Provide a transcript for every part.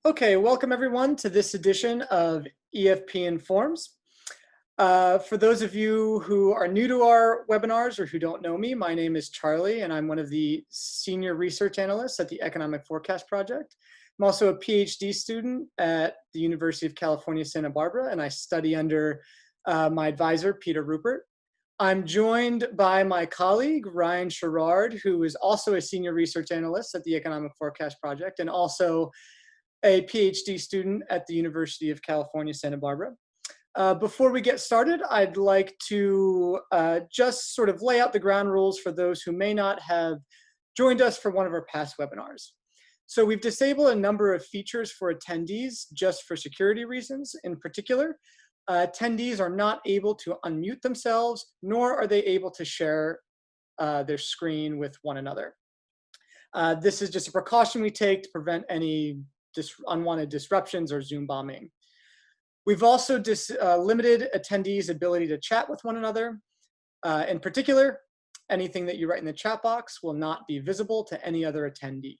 Okay, welcome everyone to this edition of EFP Informs. For those of you who are new to our webinars or who don't know me, my name is Charlie and I'm one of the senior research analysts at the Economic Forecast Project. I'm also a PhD student at the University of California, Santa Barbara, and I study under my advisor, Peter Rupper. I'm joined by my colleague, Ryan Sherrard, who is also a senior research analyst at the Economic Forecast Project and also a PhD student at the University of California, Santa Barbara. Before we get started, I'd like to just sort of lay out the ground rules for those who may not have joined us for one of our past webinars. So we've disabled a number of features for attendees just for security reasons. In particular, attendees are not able to unmute themselves, nor are they able to share their screen with one another. This is just a precaution we take to prevent any unwanted disruptions or Zoom bombing. We've also limited attendees' ability to chat with one another. In particular, anything that you write in the chat box will not be visible to any other attendee.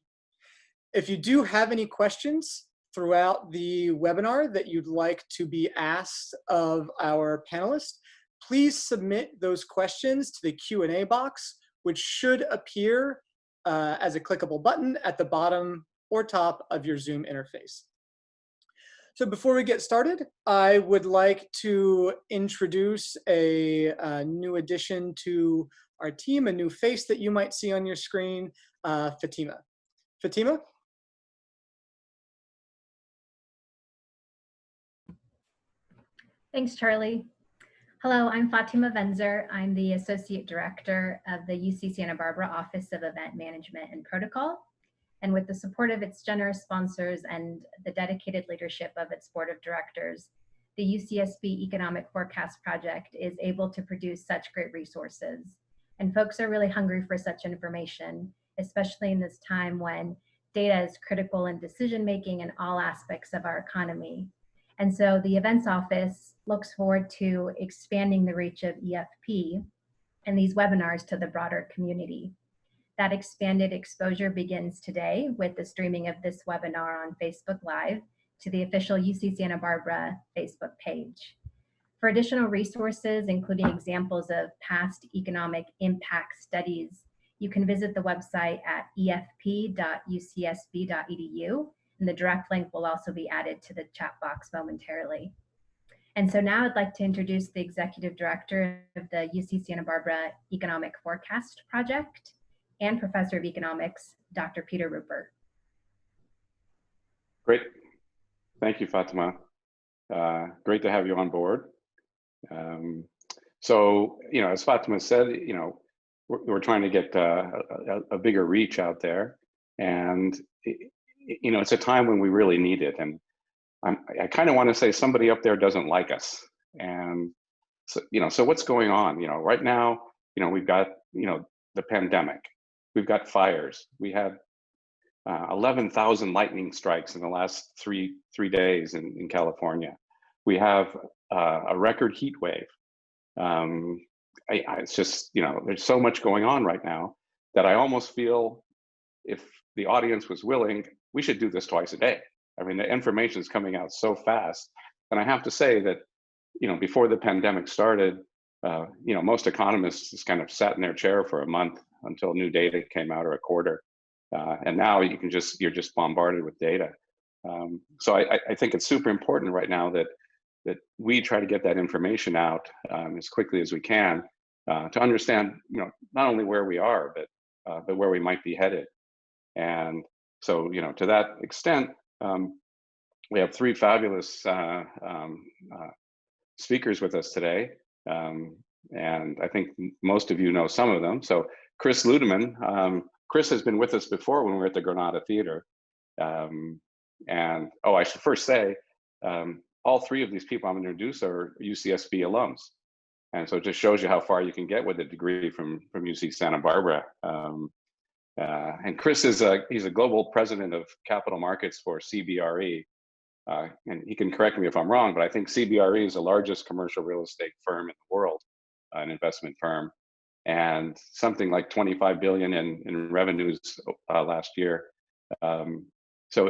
If you do have any questions throughout the webinar that you'd like to be asked of our panelists, please submit those questions to the Q&A box, which should appear as a clickable button at the bottom or top of your Zoom interface. So before we get started, I would like to introduce a new addition to our team, a new face that you might see on your screen, Fatima. Fatima? Thanks, Charlie. Hello, I'm Fatima Venzer. I'm the Associate Director of the UC Santa Barbara Office of Event Management and Protocol. And with the support of its generous sponsors and the dedicated leadership of its board of directors, the UCSB Economic Forecast Project is able to produce such great resources. And folks are really hungry for such information, especially in this time when data is critical in decision-making in all aspects of our economy. And so the Events Office looks forward to expanding the reach of EFP and these webinars to the broader community. That expanded exposure begins today with the streaming of this webinar on Facebook Live to the official UC Santa Barbara Facebook page. For additional resources, including examples of past economic impact studies, you can visit the website at efp.ucsb.edu, and the direct link will also be added to the chat box momentarily. And so now I'd like to introduce the Executive Director of the UC Santa Barbara Economic Forecast Project and Professor of Economics, Dr. Peter Rupper. Great. Thank you, Fatima. Great to have you on board. So, as Fatima said, we're trying to get a bigger reach out there. And, it's a time when we really need it. And I kind of want to say somebody up there doesn't like us. And, so what's going on? Right now, we've got, the pandemic. We've got fires. We had 11,000 lightning strikes in the last three days in California. We have a record heat wave. It's just, there's so much going on right now that I almost feel if the audience was willing, we should do this twice a day. I mean, the information is coming out so fast. And I have to say that, before the pandemic started, most economists just kind of sat in their chair for a month until new data came out, or a quarter. And now you're just bombarded with data. So I think it's super important right now that we try to get that information out as quickly as we can to understand, not only where we are, but where we might be headed. And so, to that extent, we have three fabulous speakers with us today. And I think most of you know some of them. So Chris Ludeman, Chris has been with us before when we were at the Granada Theater. And I should first say, all three of these people I'm going to introduce are UCSB alums. And so it just shows you how far you can get with a degree from UC Santa Barbara. And Chris he's a global president of capital markets for CBRE. And he can correct me if I'm wrong, but I think CBRE is the largest commercial real estate firm in the world, an investment firm, and something like 25 billion in revenues last year. So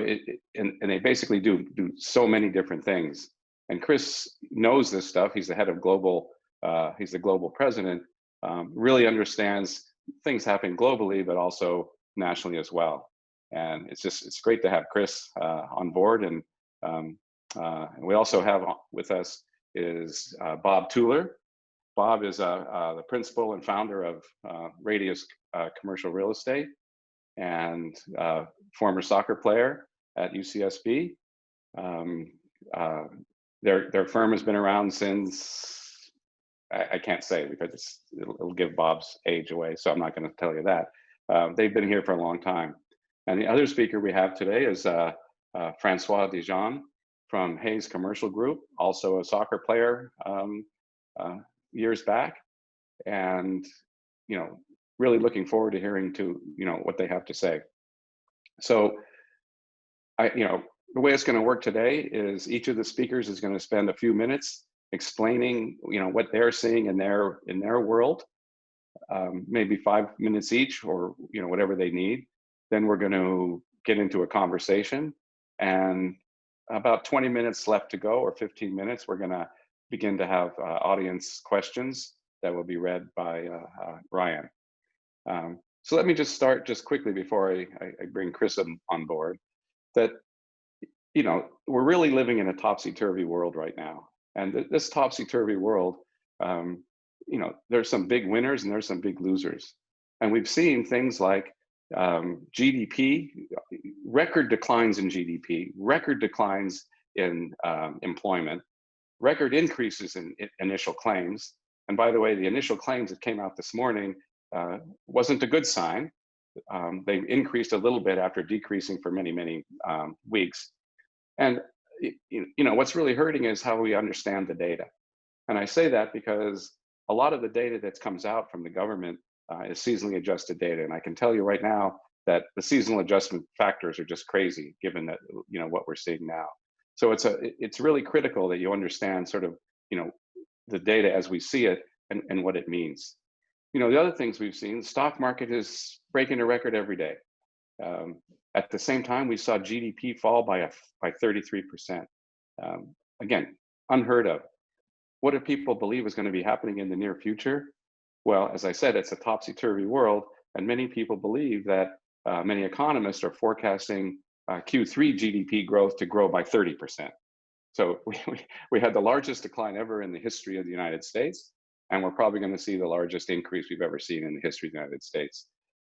and they basically do so many different things. And Chris knows this stuff. He's the head of global, he's the global president, really understands things happening globally, but also nationally as well. And it's great to have Chris on board. And we also have with us is Bob Tueller. Bob is the principal and founder of Radius Commercial Real Estate, and former soccer player at UCSB. Their firm has been around since, I can't say because it'll give Bob's age away, so I'm not going to tell you that. They've been here for a long time. And the other speaker we have today is Francois Dijon from Hayes Commercial Group, also a soccer player years back, and really looking forward to hearing what they have to say. So the way it's going to work today is each of the speakers is going to spend a few minutes explaining what they're seeing in their world, maybe 5 minutes each, or whatever they need. Then we're going to get into a conversation, and about 20 minutes left to go, or 15 minutes, we're going to begin to have audience questions that will be read by Ryan. So let me just start just quickly before I bring Chris on board, that we're really living in a topsy-turvy world right now. And this topsy-turvy world, there's some big winners and there's some big losers. And we've seen things like GDP, record declines in GDP, record declines in employment, record increases in initial claims. And by the way, the initial claims that came out this morning wasn't a good sign. They increased a little bit after decreasing for many, many weeks. And what's really hurting is how we understand the data. And I say that because a lot of the data that comes out from the government is seasonally adjusted data. And I can tell you right now that the seasonal adjustment factors are just crazy, given that what we're seeing now. So it's really critical that you understand sort of the data as we see it and what it means. The other things we've seen, the stock market is breaking a record every day. At the same time, we saw GDP fall by 33%. Again, unheard of. What do people believe is going to be happening in the near future? Well, as I said, it's a topsy-turvy world, and many people believe that many economists are forecasting Q3 GDP growth to grow by 30%. So we had the largest decline ever in the history of the United States, and we're probably going to see the largest increase we've ever seen in the history of the United States.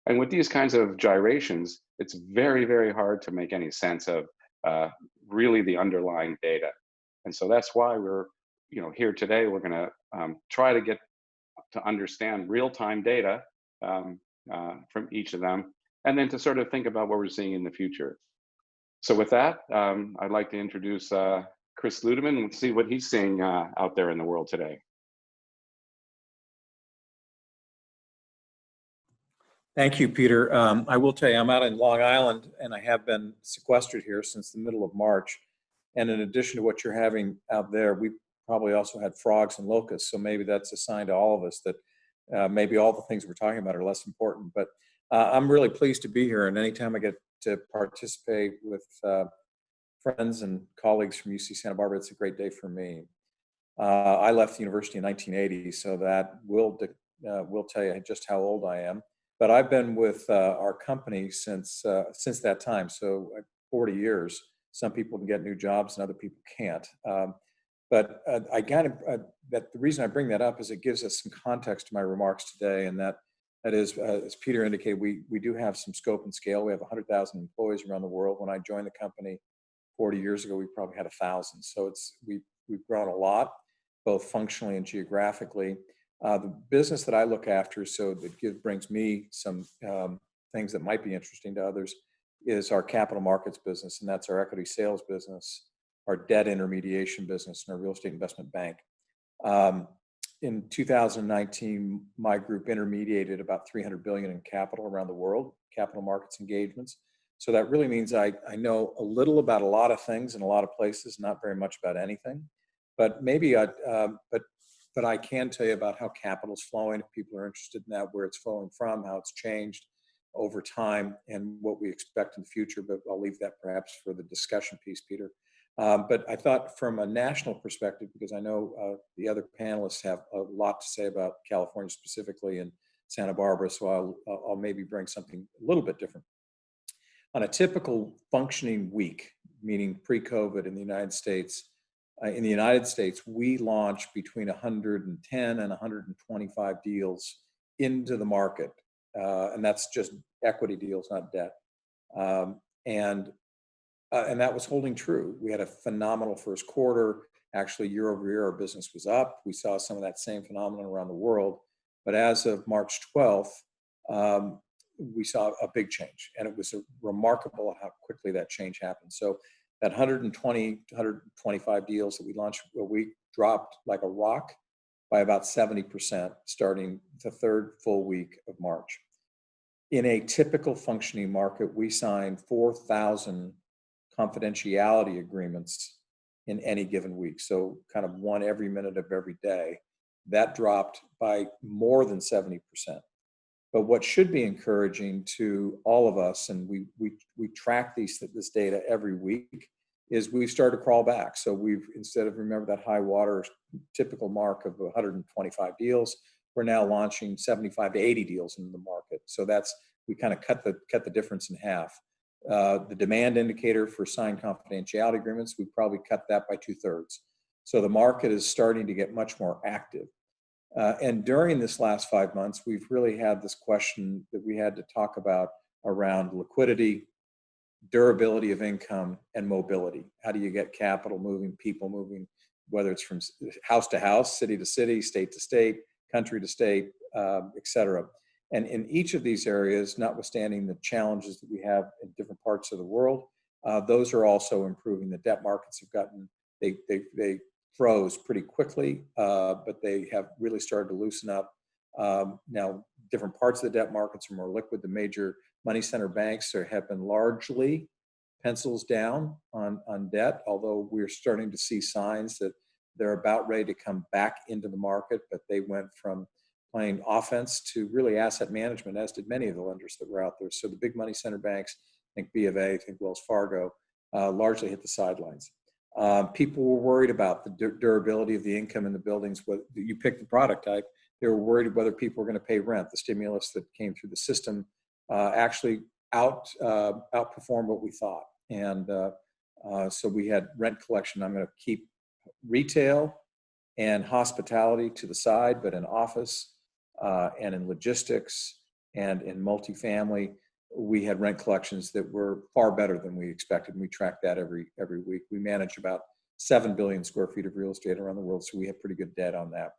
And with these kinds of gyrations, it's very, very hard to make any sense of really the underlying data. And so that's why we're here today. We're going to try to get to understand real-time data from each of them, and then to sort of think about what we're seeing in the future. So with that, I'd like to introduce Chris Ludeman and see what he's seeing out there in the world today. Thank you, Peter. I will tell you, I'm out in Long Island, and I have been sequestered here since the middle of March. And in addition to what you're having out there, we probably also had frogs and locusts. So maybe that's a sign to all of us that maybe all the things we're talking about are less important. But I'm really pleased to be here. And anytime I get to participate with friends and colleagues from UC Santa Barbara, it's a great day for me. I left the university in 1980, so that will tell you just how old I am. But I've been with our company since that time, so 40 years. Some people can get new jobs and other people can't. But the reason I bring that up is it gives us some context to my remarks today, and that is, as Peter indicated, we do have some scope and scale. We have 100,000 employees around the world. When I joined the company 40 years ago, we probably had 1,000. So we've grown a lot, both functionally and geographically. The business that I look after, so that brings me some things that might be interesting to others, is our capital markets business, and that's our equity sales business, our debt intermediation business, and our real estate investment bank. In 2019, my group intermediated about $300 billion in capital around the world, capital markets engagements. So that really means I know a little about a lot of things in a lot of places, not very much about anything. But maybe but I can tell you about how capital's flowing, if people are interested in that, where it's flowing from, how it's changed over time and what we expect in the future, but I'll leave that perhaps for the discussion piece, Peter. But I thought from a national perspective, because I know the other panelists have a lot to say about California specifically and Santa Barbara, so I'll maybe bring something a little bit different. On a typical functioning week, meaning pre-COVID in the United States, we launch between 110 and 125 deals into the market. And that's just equity deals, not debt. And that was holding true. We had a phenomenal first quarter. Actually, year over year, our business was up. We saw some of that same phenomenon around the world. But as of March 12th, we saw a big change. And it was remarkable how quickly that change happened. So that 120 to 125 deals that we launched a week dropped like a rock by about 70% starting the third full week of March. In a typical functioning market, we signed 4,000 confidentiality agreements in any given week. So kind of one every minute of every day. That dropped by more than 70%. But what should be encouraging to all of us, and we track this data every week, is we've started to crawl back. So we've, instead of, remember that high water typical mark of 125 deals, we're now launching 75 to 80 deals into the market. So we kind of cut the difference in half. The demand indicator for signed confidentiality agreements, we probably cut that by 2/3. So the market is starting to get much more active. And during this last 5 months, we've really had this question that we had to talk about around liquidity, durability of income, and mobility. How do you get capital moving, people moving, whether it's from house to house, city to city, state to state, country to state, et cetera. And in each of these areas, notwithstanding the challenges that we have in different parts of the world, those are also improving. The debt markets have gotten, they froze pretty quickly, but they have really started to loosen up. Now, different parts of the debt markets are more liquid. The major money center banks have been largely pencils down on debt, although we're starting to see signs that they're about ready to come back into the market, but they went from playing offense to really asset management, as did many of the lenders that were out there. So the big money center banks, I think B of A, I think Wells Fargo, largely hit the sidelines. People were worried about the durability of the income in the buildings. You picked the product type. They were worried whether people were going to pay rent. The stimulus that came through the system actually outperformed what we thought. And so we had rent collection. I'm going to keep retail and hospitality to the side, but in office and in logistics and in multifamily, we had rent collections that were far better than we expected. And we track that every week. We manage about 7 billion square feet of real estate around the world, so we have pretty good debt on that.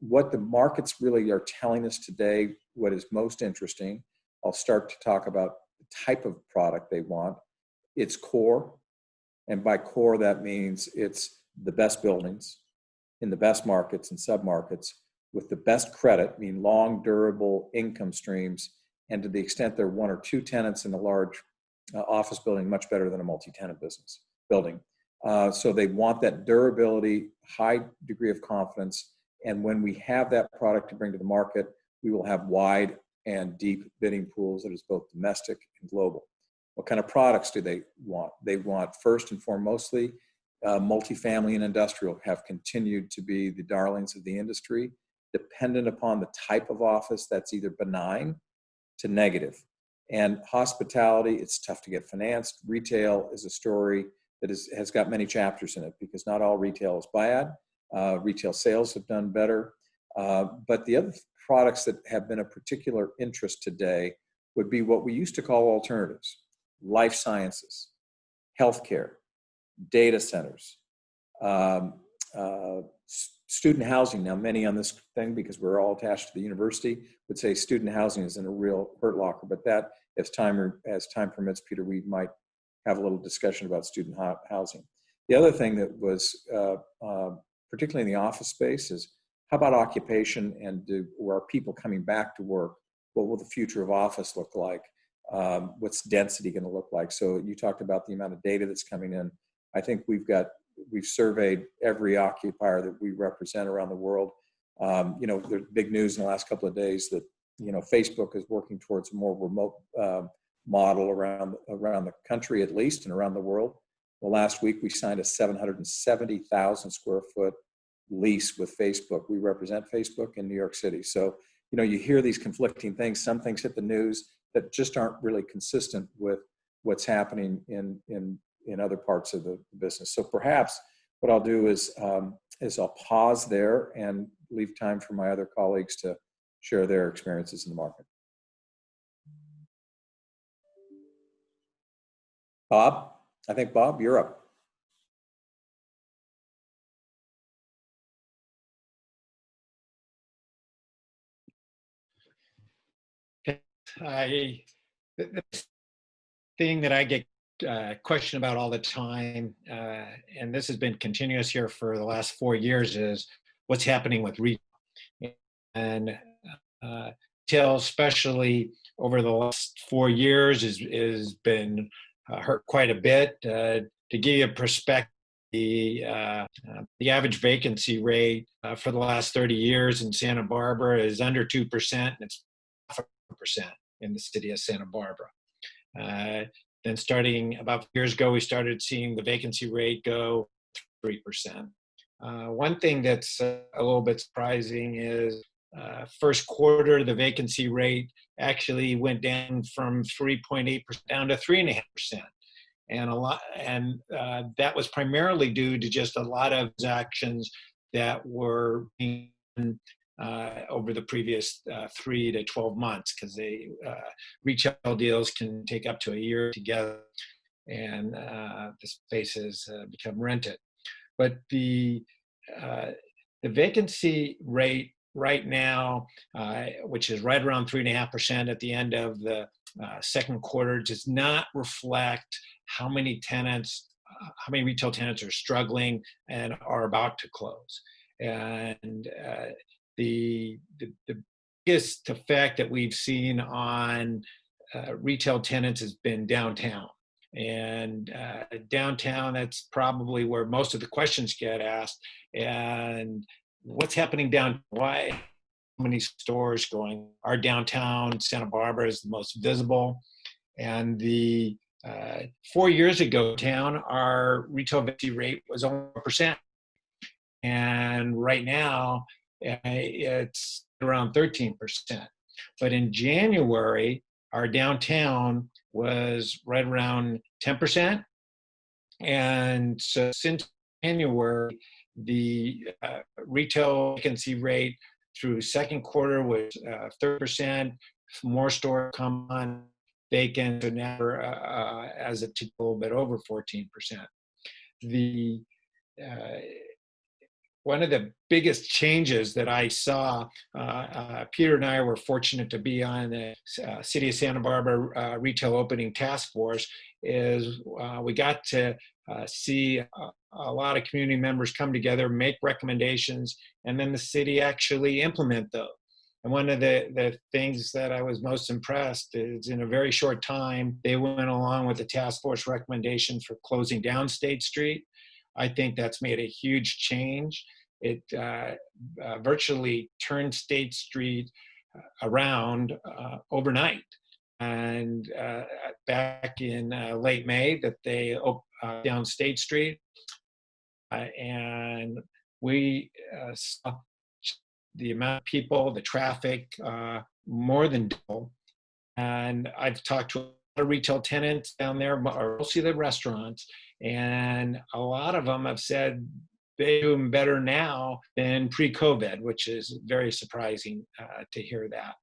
What the markets really are telling us today, what is most interesting, I'll start to talk about the type of product they want. It's core, and by core that means it's the best buildings in the best markets and submarkets with the best credit, meaning long, durable income streams, and to the extent there are one or two tenants in a large office building, much better than a multi-tenant building. So they want that durability, high degree of confidence, and when we have that product to bring to the market, we will have wide and deep bidding pools that is both domestic and global. What kind of products do they want? They want, first and foremostly, multifamily and industrial have continued to be the darlings of the industry, dependent upon the type of office that's either benign to negative. And hospitality, it's tough to get financed. Retail is a story that has got many chapters in it because not all retail is bad. Retail sales have done better. But the other products that have been of particular interest today would be what we used to call alternatives: life sciences, healthcare, data centers, student housing. Now, many on this thing, because we're all attached to the university, would say student housing isn't a real hurt locker, but that, as time permits, Peter, we might have a little discussion about student housing. The other thing that was, particularly in the office space, is how about occupation and are people coming back to work? What will the future of office look like? What's density going to look like? So you talked about the amount of data that's coming in. I think we've surveyed every occupier that we represent around the world. There's big news in the last couple of days that Facebook is working towards a more remote model around the country, at least, and around the world. Well, last week we signed a 770,000 square foot lease with Facebook. We represent Facebook in New York City. So, you hear these conflicting things. Some things hit the news that just aren't really consistent with what's happening in other parts of the business. So perhaps what I'll do is I'll pause there and leave time for my other colleagues to share their experiences in the market. Bob, I think Bob, you're up. The thing that I get questioned about all the time, and this has been continuous here for the last 4 years, is what's happening with retail. And retail, especially over the last 4 years, has been hurt quite a bit. To give you a perspective, the average vacancy rate for the last 30 years in Santa Barbara is under 2%, and it's 0.5% in the city of Santa Barbara. Then starting about years ago, we started seeing the vacancy rate go 3%. One thing that's a little bit surprising is first quarter, the vacancy rate actually went down from 3.8% down to 3.5%. And that was primarily due to just a lot of actions that were being over the previous 3 to 12 months, because retail deals can take up to a year together, and the spaces become rented. But the vacancy rate right now, which is right around 3.5% at the end of the second quarter, does not reflect how many retail tenants are struggling and are about to close. And the biggest effect that we've seen on retail tenants has been downtown. And downtown, that's probably where most of the questions get asked. And what's happening down? Why so many stores going? Our downtown Santa Barbara is the most visible. And 4 years ago, our retail vacancy rate was only 1%. And right now, it's around 13%. But in January, our downtown was right around 10%. And so since January, the retail vacancy rate through second quarter was 30%. More stores come on vacant, so now as a little bit over 14%. One of the biggest changes that I saw, Peter and I were fortunate to be on the City of Santa Barbara Retail Opening Task Force, is we got to see a lot of community members come together, make recommendations, and then the city actually implement those. And one of the things that I was most impressed is in a very short time, they went along with the task force recommendation for closing down State Street. I think that's made a huge change. It virtually turned State Street around overnight. And back in late May, that they opened down State Street. And we saw the amount of people, the traffic, more than double. And I've talked to a lot of retail tenants down there, or mostly the restaurants, and a lot of them have said they're doing better now than pre-COVID, which is very surprising to hear that.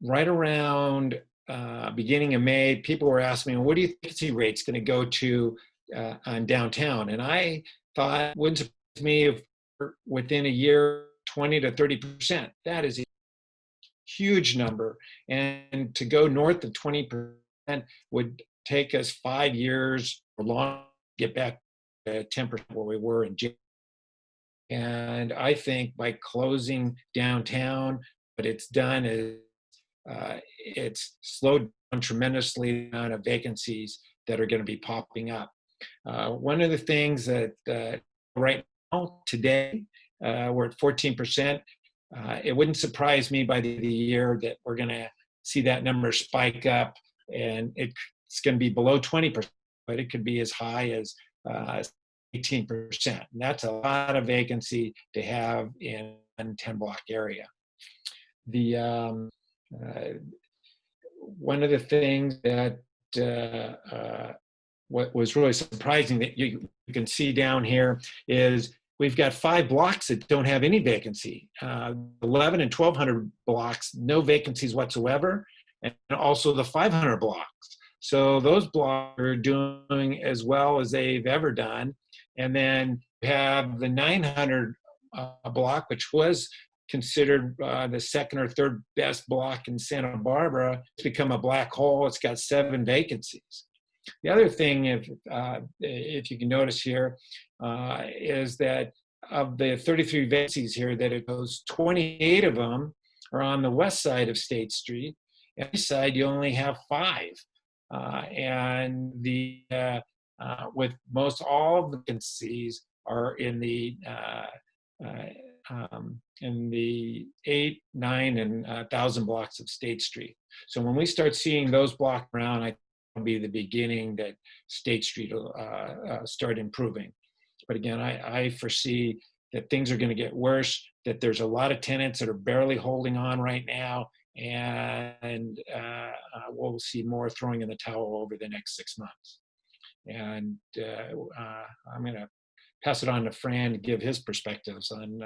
Right around beginning of May, people were asking me, what do you think the vacancy rate's going to go to on downtown? And I thought, it wouldn't surprise me if within a year, 20 to 30%. That is a huge number. And to go north of 20% would take us 5 years or longer to get back to 10% where we were in January. And I think by closing downtown, what it's done is it's slowed down tremendously the amount of vacancies that are going to be popping up. One of the things that right now, today, we're at 14%. It wouldn't surprise me by the year that we're going to see that number spike up, and it's going to be below 20%, but it could be as high as 18%. And that's a lot of vacancy to have in a 10-block area. One of the things that what was really surprising that you can see down here is we've got 5 blocks that don't have any vacancy. 11 and 1200 blocks, no vacancies whatsoever, and also the 500 blocks. So those blocks are doing as well as they've ever done. And then we have the 900 block, which was considered the second or third best block in Santa Barbara. It's become a black hole. It's got 7 vacancies. The other thing, if you can notice here, is that of the 33 vacancies here that it goes, 28 of them are on the west side of State Street. On the east side, you only have 5. And with most all of the vacancies are in the 8, 9, and 1,000 blocks of State Street. So when we start seeing those blocks around, I think it'll be the beginning that State Street will start improving. But again, I foresee that things are going to get worse, that there's a lot of tenants that are barely holding on right now, and we'll see more throwing in the towel over the next 6 months. And I'm going to pass it on to Fran to give his perspectives on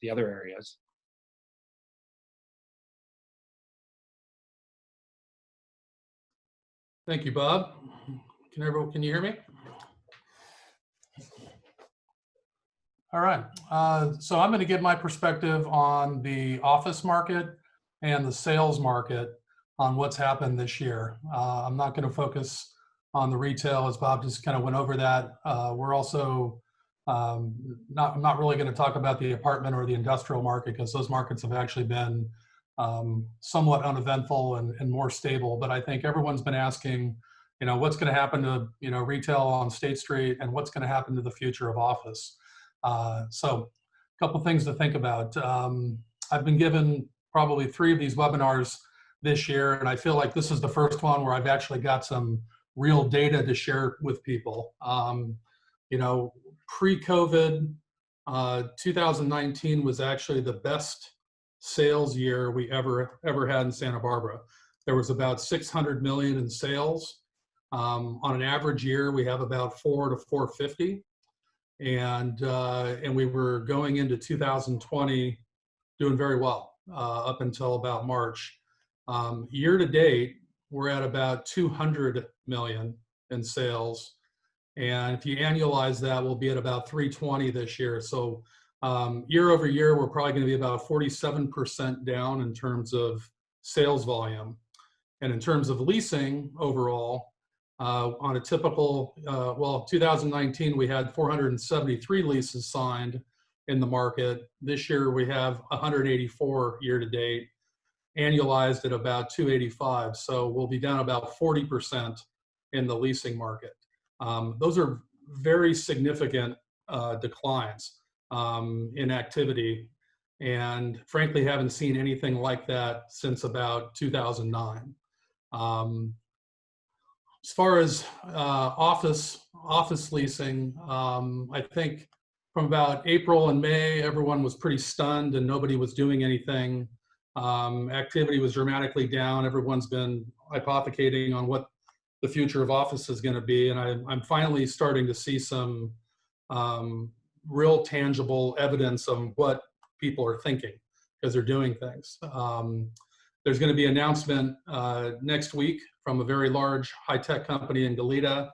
the other areas. Thank you, Bob. Can you hear me? All right. So I'm going to give my perspective on the office market and the sales market on what's happened this year. I'm not going to focus on the retail, as Bob just kind of went over that. We're also I'm not really going to talk about the apartment or the industrial market, because those markets have actually been somewhat uneventful and more stable. But I think everyone's been asking, what's going to happen to retail on State Street, and what's going to happen to the future of office. So a couple things to think about. I've been given probably 3 of these webinars this year, and I feel like this is the first one where I've actually got some real data to share with people. Pre-COVID, 2019 was actually the best sales year we ever had in Santa Barbara. There was about 600 million in sales. On an average year, we have about 400 to 450. And we were going into 2020 doing very well up until about March. Year to date, we're at about 200 million in sales. And if you annualize that, we'll be at about 320 this year. So year over year, we're probably going to be about 47% down in terms of sales volume. And in terms of leasing overall, on a typical, 2019, we had 473 leases signed in the market. This year, we have 184 year to date, annualized at about 285. So we'll be down about 40% in the leasing market. Those are very significant declines in activity, and frankly haven't seen anything like that since about 2009. As far as office leasing, I think from about April and May, everyone was pretty stunned and nobody was doing anything. Activity was dramatically down. Everyone's been hypothecating on what the future of office is going to be, and I'm finally starting to see some real tangible evidence of what people are thinking because they're doing things. There's going to be an announcement next week from a very large high-tech company in Goleta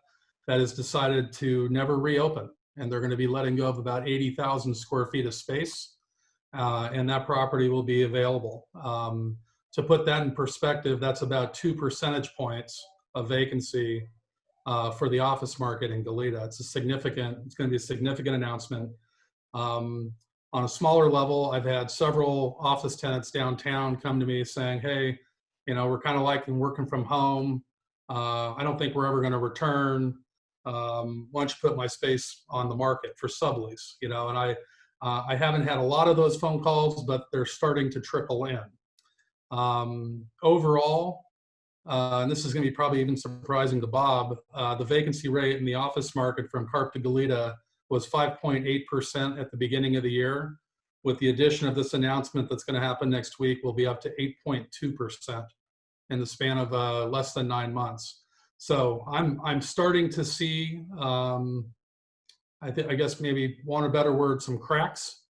that has decided to never reopen, and they're going to be letting go of about 80,000 square feet of space, and that property will be available. To put that in perspective, that's about 2 percentage points of vacancy for the office market in Goleta. It's going to be a significant announcement. On a smaller level, I've had several office tenants downtown come to me saying, hey, we're kind of liking working from home. I don't think we're ever going to return. Why don't you put my space on the market for sublease? And I haven't had a lot of those phone calls, but they're starting to trickle in. Overall, and this is going to be probably even surprising to Bob, the vacancy rate in the office market from Carp to Goleta was 5.8% at the beginning of the year. With the addition of this announcement that's going to happen next week, we'll be up to 8.2% in the span of less than 9 months. So I'm starting to see, I guess maybe want a better word, some cracks.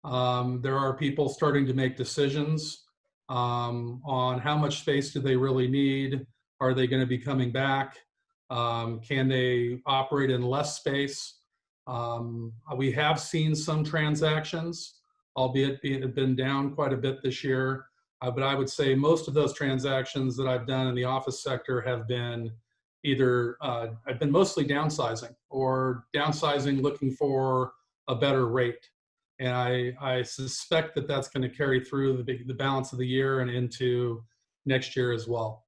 There are people starting to make decisions on how much space do they really need? Are they going to be coming back? Can they operate in less space? We have seen some transactions, albeit been down quite a bit this year. But I would say most of those transactions that I've done in the office sector have been either, I've been mostly downsizing or downsizing looking for a better rate. And I suspect that that's going to carry through the balance of the year and into next year as well.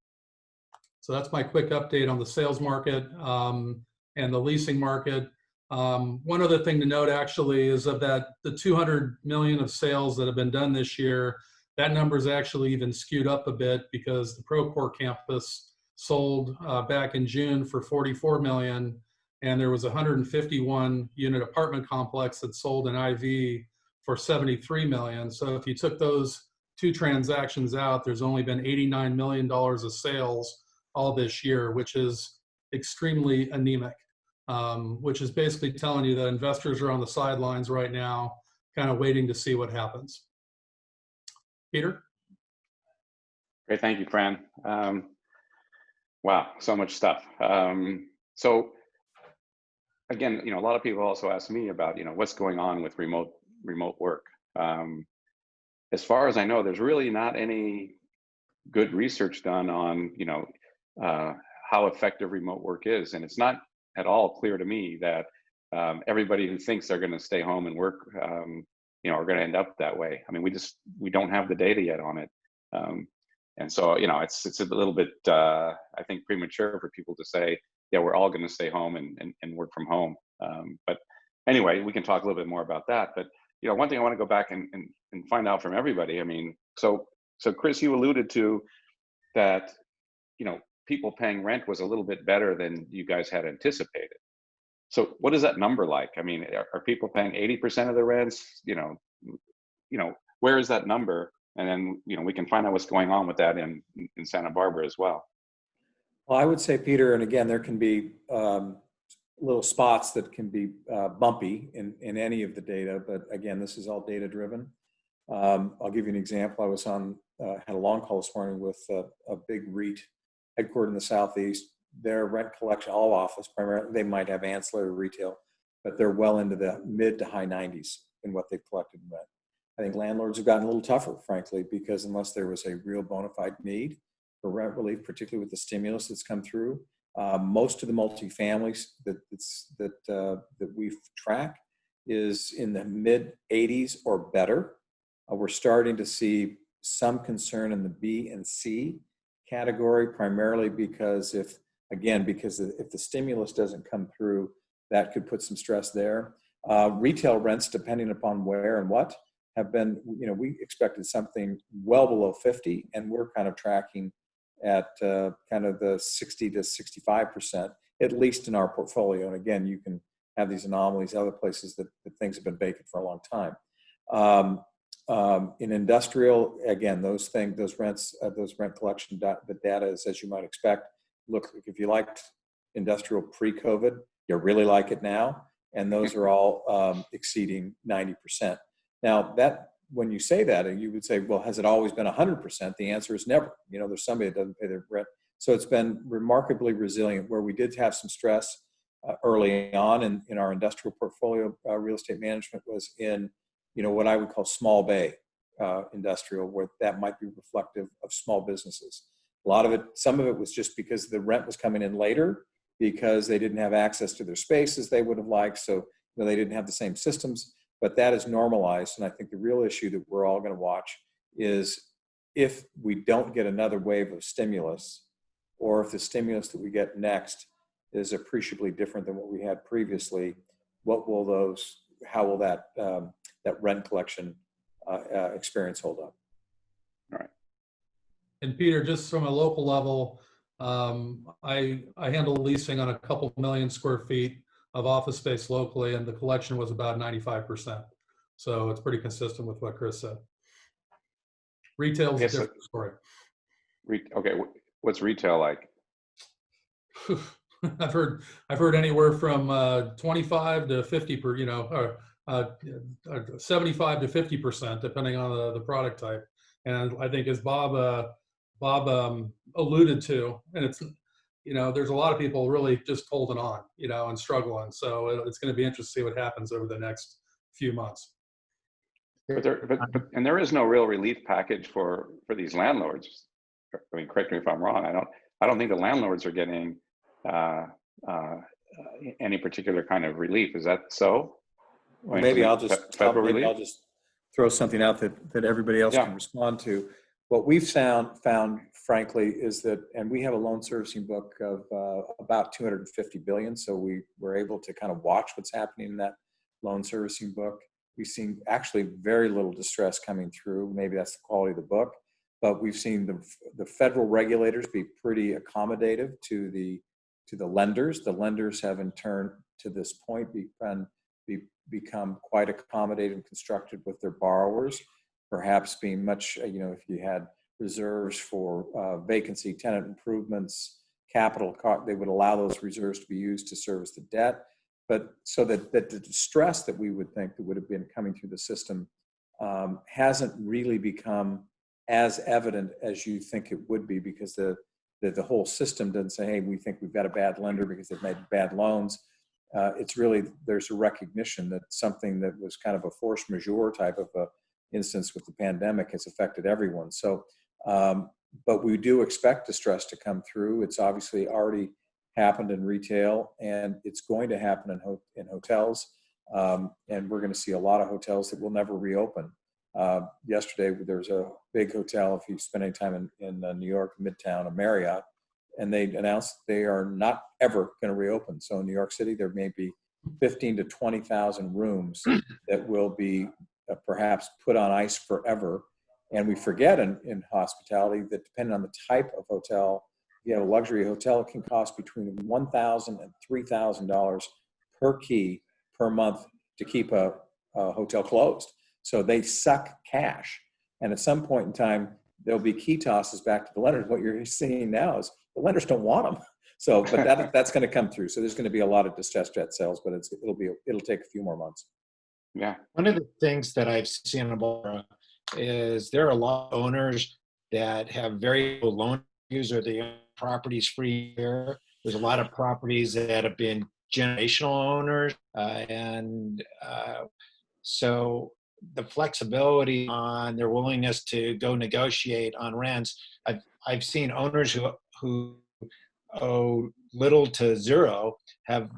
So that's my quick update on the sales market and the leasing market. One other thing to note actually is of that, the 200 million of sales that have been done this year, that number is actually even skewed up a bit because the Procore campus sold back in June for 44 million. And there was a 151 unit apartment complex that sold in IV for 73 million. So if you took those two transactions out, there's only been $89 million of sales all this year, which is extremely anemic, which is basically telling you that investors are on the sidelines right now, kind of waiting to see what happens. Peter? Great, thank you, Fran. Wow, so much stuff. So again, a lot of people also ask me about, what's going on with remote work. As far as I know, there's really not any good research done on, how effective remote work is, and it's not at all clear to me that everybody who thinks they're going to stay home and work, are going to end up that way. I mean, we don't have the data yet on it, and so it's a little bit, I think, premature for people to say, yeah, we're all going to stay home and work from home. But anyway, we can talk a little bit more about that. But one thing I want to go back and find out from everybody. I mean, so Chris, you alluded to that, people paying rent was a little bit better than you guys had anticipated. So what is that number like? I mean, are people paying 80% of the rents? Where is that number? And then, we can find out what's going on with that in Santa Barbara as well. Well, I would say, Peter, and again, there can be little spots that can be bumpy in any of the data, but again, this is all data driven. I'll give you an example. I was had a long call this morning with a big REIT headquartered in the Southeast. Their rent collection, all office primarily, they might have ancillary retail, but they're well into the mid to high 90s in what they've collected in rent. I think landlords have gotten a little tougher, frankly, because unless there was a real bona fide need for rent relief, particularly with the stimulus that's come through, most of the multifamilies that we've tracked is in the mid 80s or better. We're starting to see some concern in the B and C category, primarily because if the stimulus doesn't come through, that could put some stress there. Retail rents, depending upon where and what, have been, we expected something well below 50, and we're kind of tracking at kind of the 60 to 65%, at least in our portfolio. And again, you can have these anomalies, other places that things have been vacant for a long time. In industrial, again, those rent collection the data is as you might expect. Look, if you liked industrial pre-COVID, you really like it now, and those are all exceeding 90%. Now, when you say that, and you would say, well, has it always been 100%? The answer is never. There's somebody that doesn't pay their rent. So it's been remarkably resilient. Where we did have some stress early on in our industrial portfolio, real estate management was in, what I would call small bay industrial, where that might be reflective of small businesses. Some of it was just because the rent was coming in later because they didn't have access to their spaces they would have liked. So they didn't have the same systems. But that is normalized, and I think the real issue that we're all going to watch is if we don't get another wave of stimulus, or if the stimulus that we get next is appreciably different than what we had previously, how will that that rent collection experience hold up. And Peter, just from a local level, I handle leasing on a couple million square feet of office space locally, and the collection was about 95%. So it's pretty consistent with what Chris said. Retail's a Yes, different story. Okay, what's retail like? I've heard anywhere from 25 to 50 75 to 50%, depending on the product type. And I think as Bob alluded to, and it's, there's a lot of people really just holding on, and struggling. So it's going to be interesting to see what happens over the next few months. But there is no real relief package for these landlords. I mean, correct me if I'm wrong. I don't think the landlords are getting any particular kind of relief. Is that so? Well, maybe I'll just throw something out that everybody else Yeah. can respond to. What we've found, frankly, is that, and we have a loan servicing book of about 250 billion. So we were able to kind of watch what's happening in that loan servicing book. We've seen actually very little distress coming through. Maybe that's the quality of the book, but we've seen the federal regulators be pretty accommodative to the lenders. The lenders have in turn to this point become quite accommodative and constructive with their borrowers, perhaps being much, if you had reserves for vacancy, tenant improvements, capital, they would allow those reserves to be used to service the debt. But so that the distress that we would think that would have been coming through the system hasn't really become as evident as you think it would be, because the whole system doesn't say, hey, we think we've got a bad lender because they've made bad loans. It's really, there's a recognition that something that was kind of a force majeure type of a instance with the pandemic has affected everyone. So, but we do expect distress to come through. It's obviously already happened in retail, and it's going to happen in hotels. And we're going to see a lot of hotels that will never reopen. Yesterday, there's a big hotel, if you spend any time in New York, Midtown, a Marriott, and they announced they are not ever going to reopen. So in New York City, there may be 15 to 20,000 rooms that will be perhaps put on ice forever. And we forget in hospitality that depending on the type of hotel, you have a luxury hotel, it can cost between $1,000 and $3,000 per key per month to keep a hotel closed. So they suck cash. And at some point in time, there'll be key tosses back to the lenders. What you're seeing now is the lenders don't want them. So, but that's going to come through. So there's going to be a lot of distressed jet sales, but it'll take a few more months. Yeah. One of the things that I've seen about is there are a lot of owners that have very low loan use, or the properties free here. There's a lot of properties that have been generational owners, so the flexibility on their willingness to go negotiate on rents. I've seen owners who owe little to zero have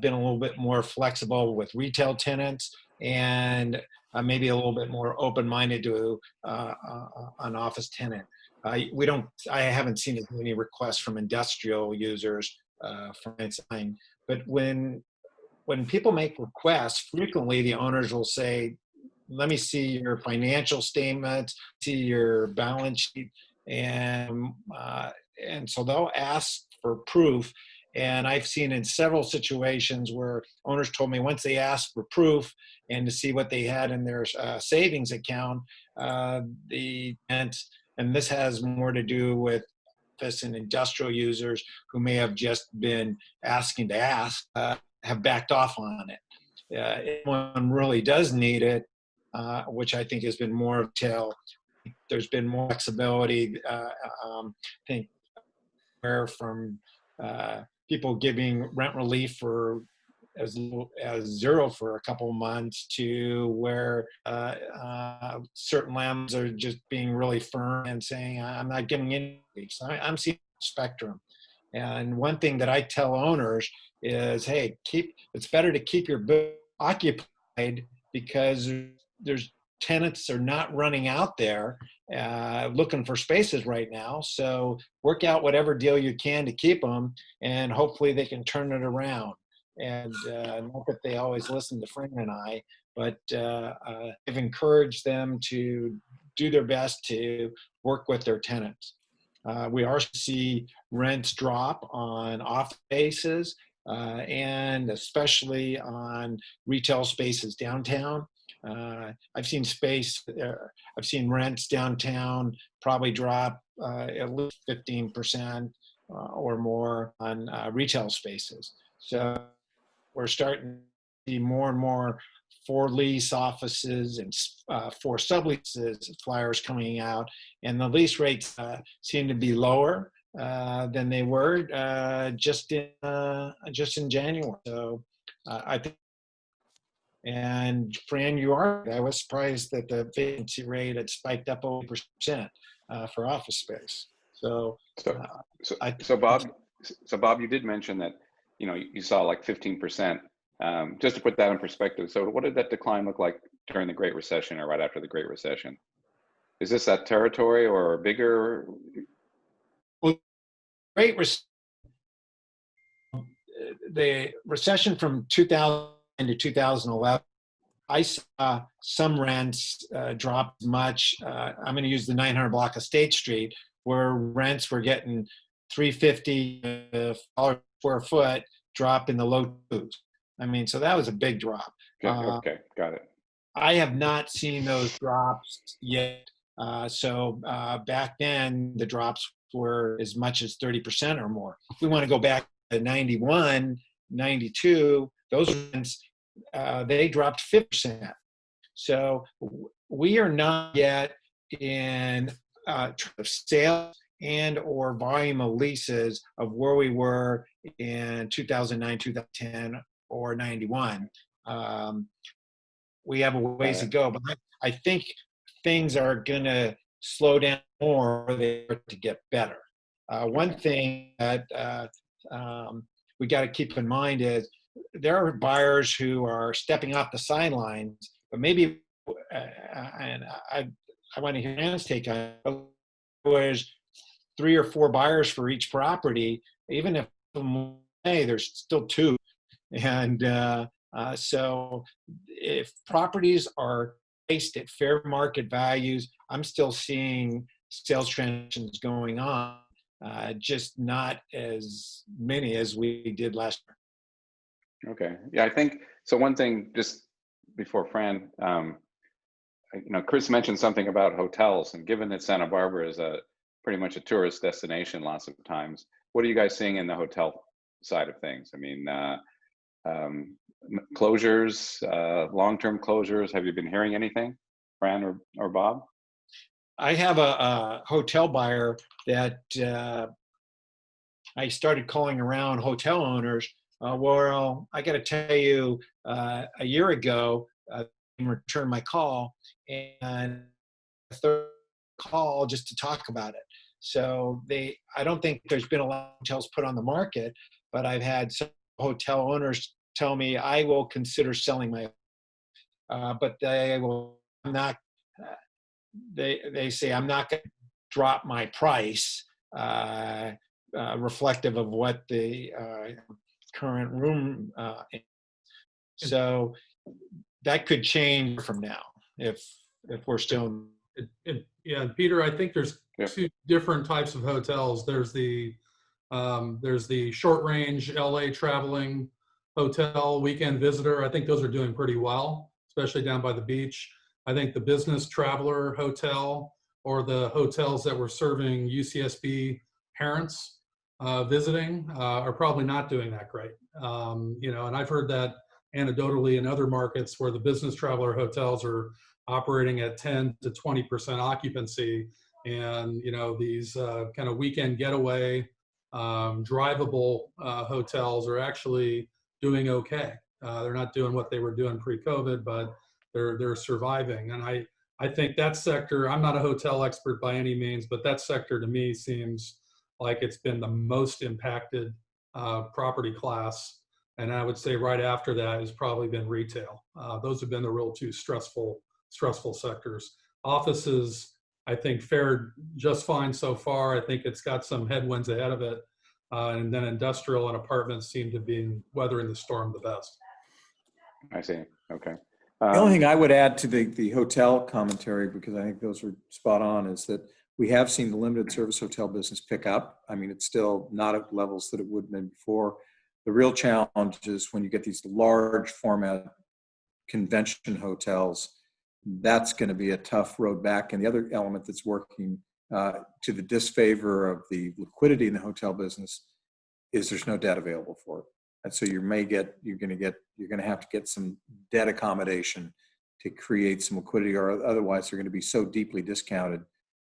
been a little bit more flexible with retail tenants, and maybe a little bit more open-minded to an office tenant. I haven't seen as many requests from industrial users for sign, but when people make requests, frequently the owners will say, let me see your financial statements, see your balance sheet, and so they'll ask for proof. And I've seen in several situations where owners told me once they asked for proof and to see what they had in their savings account, and this has more to do with office and industrial users who may have just been asking to ask, have backed off on it. If one really does need it, which I think has been more till there's been more flexibility. I think from people giving rent relief for as little as zero for a couple of months to where certain landlords are just being really firm and saying, I'm not giving any relief. So I'm seeing a spectrum. And one thing that I tell owners is, hey, it's better to keep your building occupied, because there's tenants are not running out there looking for spaces right now. So work out whatever deal you can to keep them, and hopefully they can turn it around. and not that they always listen to Fran and I, but I've encouraged them to do their best to work with their tenants. We are see rents drop on office spaces and especially on retail spaces downtown. I've seen rents downtown probably drop at least 15% or more on retail spaces. So we're starting to see more and more for lease offices and for subleases flyers coming out, and the lease rates seem to be lower than they were just in January. So I think. And Fran, I was surprised that the vacancy rate had spiked up over 8% for office space. So, Bob, you did mention that, you saw like 15%. Just to put that in perspective, so what did that decline look like during the Great Recession or right after the Great Recession? Is this that territory or bigger? Well, the recession from 2000 to 2011, I saw some rents drop much. I'm going to use the 900 block of State Street, where rents were getting $350 square foot, drop in the low twos. I mean, so that was a big drop. Okay, got it. I have not seen those drops yet. So back then, the drops were as much as 30% or more. If we want to go back to 91, 92, those rents, they dropped 50%. So we are not yet in sales and or volume of leases of where we were in 2009, 2010, or 91. We have a ways to go, but I think things are going to slow down more to get better. One thing that we got to keep in mind is there are buyers who are stepping off the sidelines, but maybe, and I want to hear Anne's take on it, there's 3 or 4 buyers for each property, even if there's still 2. And so if properties are priced at fair market values, I'm still seeing sales transactions going on, just not as many as we did last year. Okay. Yeah, I think so. One thing, just before Fran, Chris mentioned something about hotels, and given that Santa Barbara is pretty much a tourist destination lots of times, what are you guys seeing in the hotel side of things? I mean, closures, long-term closures. Have you been hearing anything, Fran or Bob? I have a hotel buyer that I started calling around hotel owners. Well, I got to tell you, a year ago, returned my call, and a third call just to talk about it. So I don't think there's been a lot of hotels put on the market, but I've had some hotel owners tell me I will consider selling my, but they will not. They say I'm not going to drop my price, reflective of what the current room. So that could change from now if we're still. Yeah, Peter, I think there's 2 different types of hotels. There's the short range LA traveling hotel, weekend visitor. I think those are doing pretty well, especially down by the beach. I think the business traveler hotel or the hotels that were serving UCSB parents visiting are probably not doing that great. And I've heard that anecdotally in other markets where the business traveler hotels are operating at 10 to 20% occupancy, and these kind of weekend getaway drivable hotels are actually doing okay. They're not doing what they were doing pre-COVID, but they're surviving. And I think that sector, I'm not a hotel expert by any means, but that sector to me seems like it's been the most impacted property class. And I would say right after that has probably been retail. Those have been the real 2 stressful sectors. Offices, I think, fared just fine so far. I think it's got some headwinds ahead of it. And then industrial and apartments seem to be weathering the storm the best. I see. Okay. The only thing I would add to the hotel commentary, because I think those are spot on, is that we have seen the limited service hotel business pick up. I mean, it's still not at levels that it would have been before. The real challenge is when you get these large format convention hotels, that's going to be a tough road back. And the other element that's working to the disfavor of the liquidity in the hotel business is there's no debt available for it. And so you're going to have to get some debt accommodation to create some liquidity, or otherwise they're going to be so deeply discounted.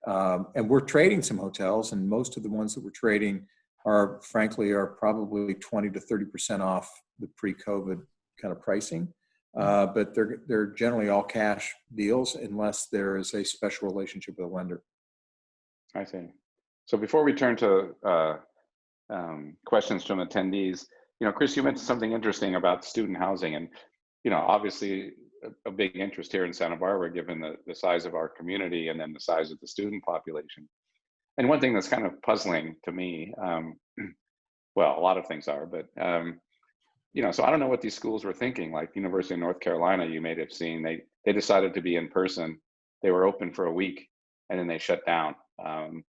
And we're trading some hotels, and most of the ones that we're trading are probably 20 to 30% off the pre-COVID kind of pricing. But they're generally all cash deals unless there is a special relationship with a lender. I see. So before we turn to questions from attendees, Chris, you mentioned something interesting about student housing, and obviously a big interest here in Santa Barbara, given the size of our community and then the size of the student population. And one thing that's kind of puzzling to me, well, a lot of things are, but so I don't know what these schools were thinking. Like University of North Carolina, you may have seen, they decided to be in person. They were open for a week, and then they shut down. I'm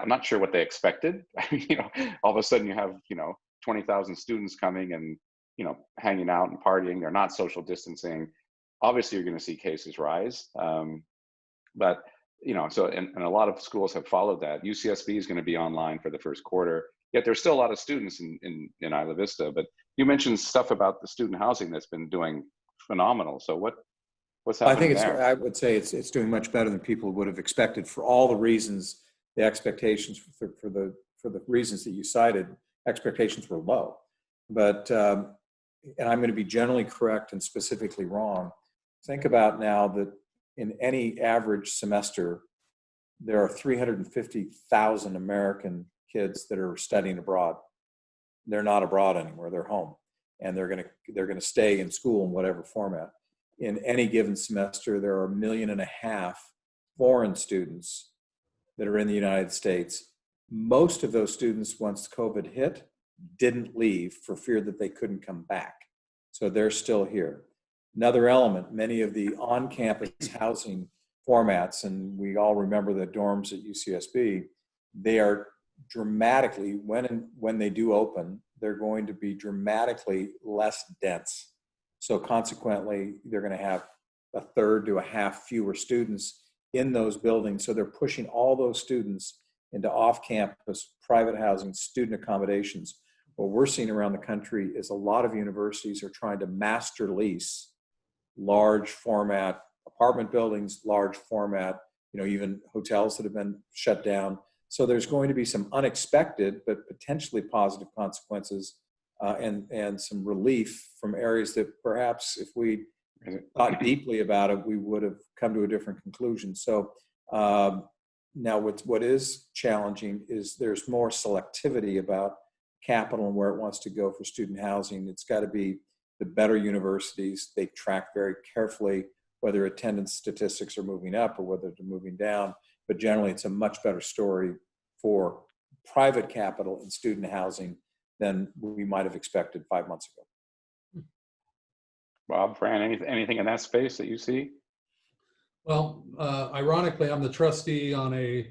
not sure what they expected. I mean, all of a sudden you have 20,000 students coming and hanging out and partying. They're not social distancing. Obviously, you're going to see cases rise. But so and a lot of schools have followed that. UCSB is going to be online for the first quarter. Yet there's still a lot of students in Isla Vista. But you mentioned stuff about the student housing that's been doing phenomenal. So what's happening there? I would say it's doing much better than people would have expected for all the reasons. The expectations for the reasons that you cited, expectations were low. But and I'm going to be generally correct and specifically wrong. Think about now that in any average semester, there are 350,000 American kids that are studying abroad. They're not abroad anymore; they're home, and they're going to stay in school in whatever format. In any given semester, there are 1.5 million foreign students that are in the United States. Most of those students, once COVID hit, didn't leave for fear that they couldn't come back. So they're still here. Another element, many of the on-campus housing formats, and we all remember the dorms at UCSB, they are dramatically, when they do open, they're going to be dramatically less dense. So consequently, they're going to have a third to a half fewer students in those buildings. So they're pushing all those students into off-campus private housing, student accommodations. What we're seeing around the country is a lot of universities are trying to master lease large format apartment buildings, large format, even hotels that have been shut down. So there's going to be some unexpected but potentially positive consequences and some relief from areas that perhaps if we thought deeply about it, we would have come to a different conclusion. So now what is challenging is there's more selectivity about capital and where it wants to go for student housing. It's got to be the better universities. They track very carefully whether attendance statistics are moving up or whether they're moving down. But generally, it's a much better story for private capital and student housing than we might have expected 5 months ago. Bob, Fran, anything in that space that you see? Well, ironically, I'm the trustee on a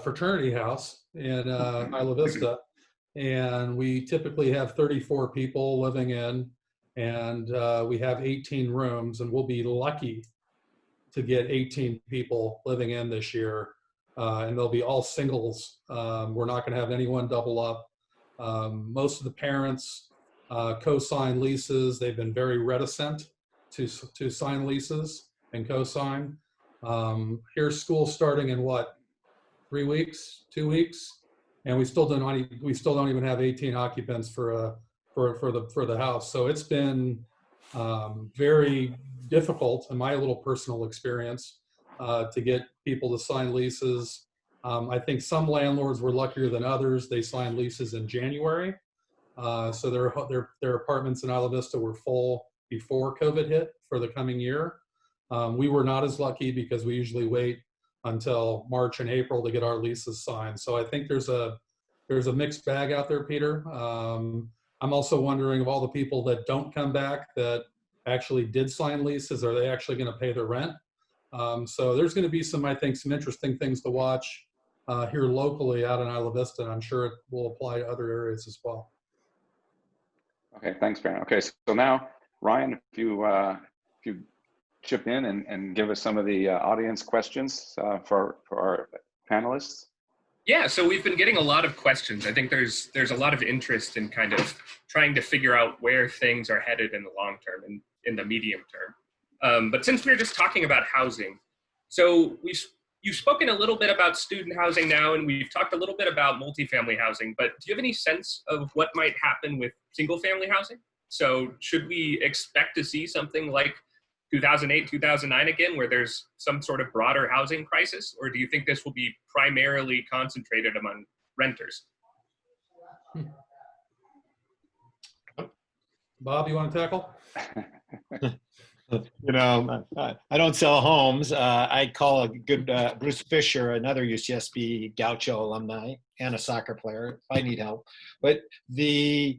fraternity house in Isla Vista, and we typically have 34 people living in, and we have 18 rooms, and we'll be lucky to get 18 people living in this year, and they'll be all singles. We're not going to have anyone double up. Most of the parents co-sign leases. They've been very reticent to sign leases and co-sign. Here's school starting in what, 3 weeks, 2 weeks, and we still don't even have 18 occupants for the house. So it's been very difficult in my little personal experience to get people to sign leases. I think some landlords were luckier than others. They signed leases in January. So their apartments in Isla Vista were full before COVID hit for the coming year. We were not as lucky because we usually wait until March and April to get our leases signed. So I think there's a there's a mixed bag out there, Peter. I'm also wondering of all the people that don't come back that actually did sign leases, are they actually going to pay their rent? So there's going to be some, I think, some interesting things to watch here locally out in Isla Vista, and I'm sure it will apply to other areas as well. Okay, thanks, Baron. Okay, so now, Ryan, if you chip in and give us some of the audience questions for our panelists. Yeah, so we've been getting a lot of questions. I think there's a lot of interest in kind of trying to figure out where things are headed in the long term and in the medium term. But since we're just talking about housing, so you've spoken a little bit about student housing now, and we've talked a little bit about multifamily housing, but do you have any sense of what might happen with single family housing? So should we expect to see something like 2008, 2009 again, where there's some sort of broader housing crisis? Or do you think this will be primarily concentrated among renters? Bob, you want to tackle? You know, I don't sell homes. I call a good Bruce Fisher, another UCSB Gaucho alumni and a soccer player, if I need help. But I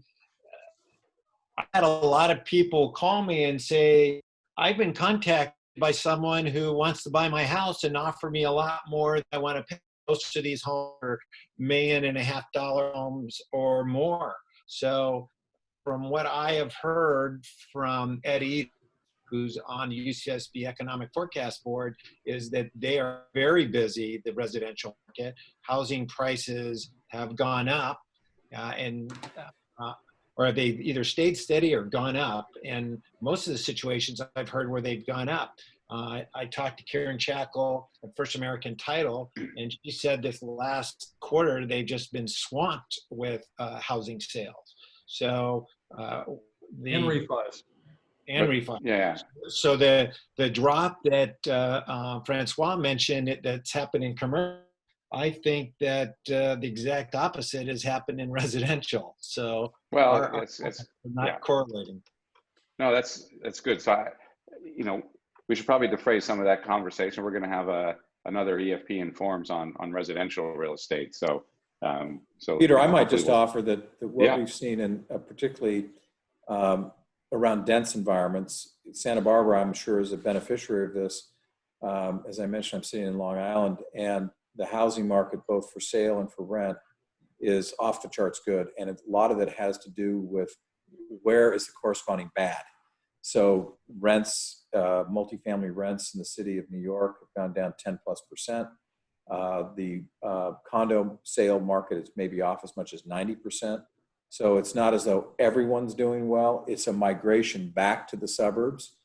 had a lot of people call me and say, I've been contacted by someone who wants to buy my house and offer me a lot more. I want to pay most of these homes for $1.5 million homes or more. So from what I have heard from Eddie, who's on the UCSB Economic Forecast Board, is that they are very busy, the residential market. Housing prices have gone up or they either stayed steady or gone up. And most of the situations I've heard where they've gone up. I talked to Karen Chackle at First American Title, and she said this last quarter, they've just been swamped with housing sales. So And refis. And refis. Yeah. So the drop that Francois mentioned that's happened in commercial, I think that the exact opposite has happened in residential. So Well, it's not correlating. No, that's good. So we should probably defray some of that conversation. We're going to have another EFP Informs on residential real estate. So Peter, I might just offer that what Yeah. we've seen in particularly around dense environments, Santa Barbara, I'm sure, is a beneficiary of this. As I mentioned, I'm sitting in Long Island, and the housing market, both for sale and for rent, is off the charts good. And a lot of it has to do with where is the corresponding bad. So rents, multifamily rents in the city of New York have gone down 10+%. The condo sale market is maybe off as much as 90%. So it's not as though everyone's doing well. It's a migration back to the suburbs.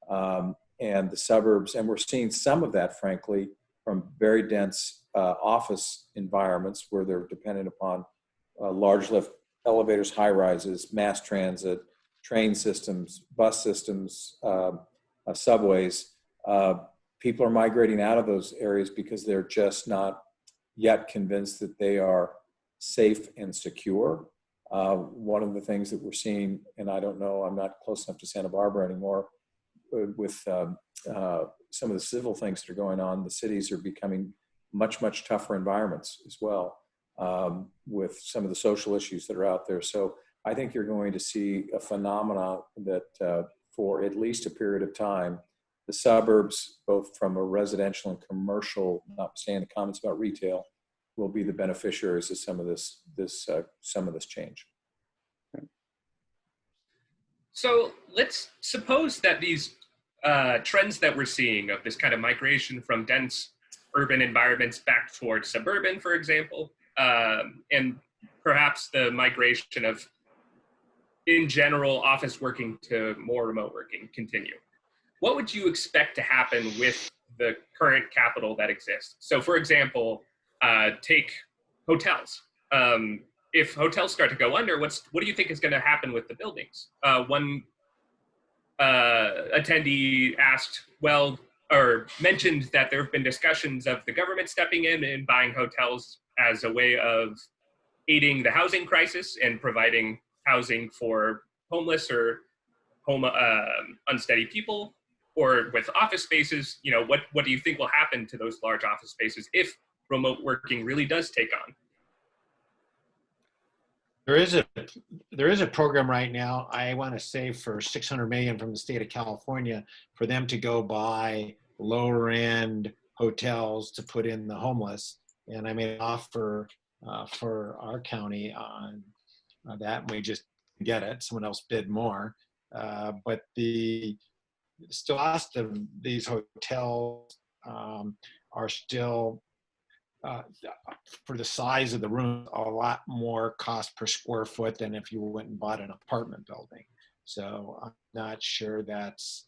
And the suburbs, and we're seeing some of that, frankly, from very dense office environments where they're dependent upon large lift elevators, high rises, mass transit, train systems, bus systems, subways. People are migrating out of those areas because they're just not yet convinced that they are safe and secure. One of the things that we're seeing, and I don't know, I'm not close enough to Santa Barbara anymore, with some of the civil things that are going on, the cities are becoming much, much tougher environments as well, with some of the social issues that are out there. So I think you're going to see a phenomena that for at least a period of time, the suburbs, both from a residential and commercial, notwithstanding the comments about retail, will be the beneficiaries of some of this change. So let's suppose that these trends that we're seeing of this kind of migration from dense urban environments back towards suburban, for example, and perhaps the migration of, in general, office working to more remote working continue. What would you expect to happen with the current capital that exists? So for example, take hotels. If hotels start to go under, what do you think is going to happen with the buildings? One attendee asked, mentioned that there have been discussions of the government stepping in and buying hotels as a way of aiding the housing crisis and providing housing for homeless or unsteady people. Or with office spaces, what do you think will happen to those large office spaces if remote working really does take on? there is a program right now, I want to say for $600 million from the state of California for them to go buy lower end hotels to put in the homeless. And I made an offer for our county on that. And we just get it. Someone else bid more. But the cost of these hotels are still, for the size of the room, a lot more cost per square foot than if you went and bought an apartment building. So I'm not sure that's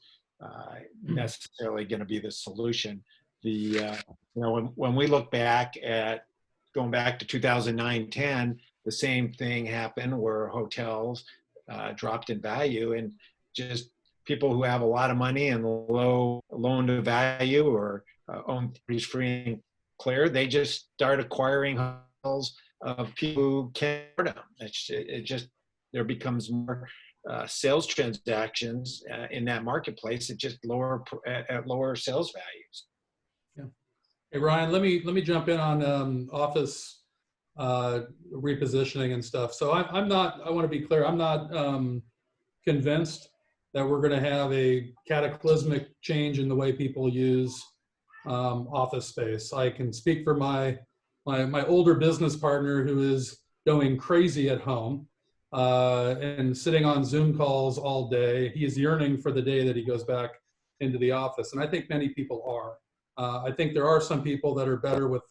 necessarily going to be the solution. When we look back at going back to 2009-10, the same thing happened where hotels dropped in value, and just people who have a lot of money and low loan to value or own properties free and clear, they just start acquiring hotels of people who can't afford them. There becomes more sales transactions in that marketplace at just lower sales values. Yeah. Hey Ryan, let me jump in on office repositioning and stuff. So I want to be clear, I'm not convinced that we're going to have a cataclysmic change in the way people use office space. I can speak for my older business partner who is going crazy at home and sitting on Zoom calls all day. He is yearning for the day that he goes back into the office. And I think many people are. I think there are some people that are better with